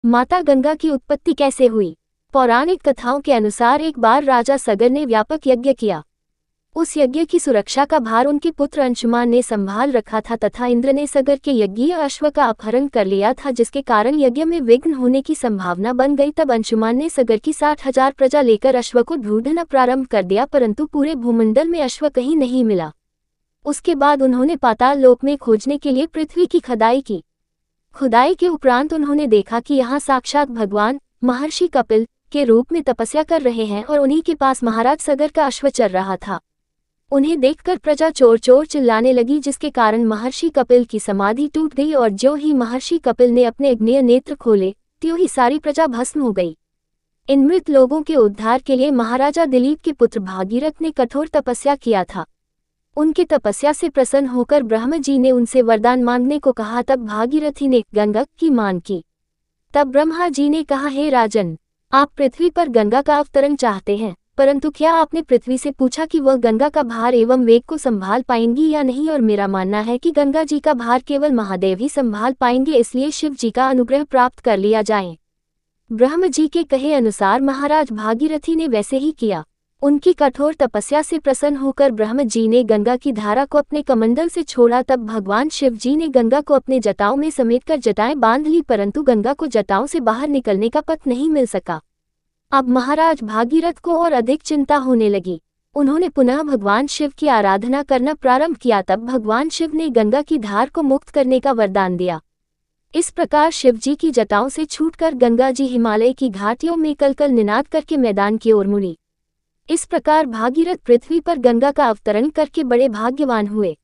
माता गंगा की उत्पत्ति कैसे हुई? पौराणिक कथाओं के अनुसार एक बार राजा सगर ने व्यापक यज्ञ किया। उस यज्ञ की सुरक्षा का भार उनके पुत्र अंशुमान ने संभाल रखा था तथा इंद्र ने सगर के यज्ञीय अश्व का अपहरण कर लिया था, जिसके कारण यज्ञ में विघ्न होने की संभावना बन गई। तब अंशुमान ने सगर की 60,000 प्रजा लेकर अश्व को ढूंढना प्रारंभ कर दिया, परंतु पूरे भूमंडल में अश्व कहीं नहीं मिला। उसके बाद उन्होंने पाताल लोक में खोजने के लिए पृथ्वी की खुदाई की। खुदाई के उपरांत उन्होंने देखा कि यहाँ साक्षात भगवान महर्षि कपिल के रूप में तपस्या कर रहे हैं और उन्हीं के पास महाराज सगर का अश्व चल रहा था। उन्हें देखकर प्रजा चोर चोर चिल्लाने लगी, जिसके कारण महर्षि कपिल की समाधि टूट गई और ज्यों ही महर्षि कपिल ने अपने अग्नेय नेत्र खोले त्यों ही सारी प्रजा भस्म हो गई। इन मृत लोगों के उद्धार के लिए महाराजा दिलीप के पुत्र भागीरथ ने कठोर तपस्या किया था। उनकी तपस्या से प्रसन्न होकर ब्रह्म जी ने उनसे वरदान मांगने को कहा। तब भागीरथी ने गंगा की मांग की। तब ब्रह्मा जी ने कहा, हे राजन, आप पृथ्वी पर गंगा का अवतरण चाहते हैं, परंतु क्या आपने पृथ्वी से पूछा कि वह गंगा का भार एवं वेग को संभाल पाएंगी या नहीं? और मेरा मानना है कि गंगा जी का भार केवल महादेव ही संभाल पाएंगे, इसलिए शिव जी का अनुग्रह प्राप्त कर लिया जाए। ब्रह्म जी के कहे अनुसार महाराज भागीरथी ने वैसे ही किया। उनकी कठोर तपस्या से प्रसन्न होकर ब्रह्म जी ने गंगा की धारा को अपने कमंडल से छोड़ा। तब भगवान शिव जी ने गंगा को अपने जटाओं में समेटकर जटाएं बांध ली, परंतु गंगा को जटाओं से बाहर निकलने का पथ नहीं मिल सका। अब महाराज भागीरथ को और अधिक चिंता होने लगी। उन्होंने पुनः भगवान शिव की आराधना करना प्रारंभ किया। तब भगवान शिव ने गंगा की धार को मुक्त करने का वरदान दिया। इस प्रकार शिव जी की जटाओं से छूटकर गंगा जी हिमालय की घाटियों में कलकल निनाद करके मैदान की ओर मुड़ी। इस प्रकार भागीरथ पृथ्वी पर गंगा का अवतरण करके बड़े भाग्यवान हुए।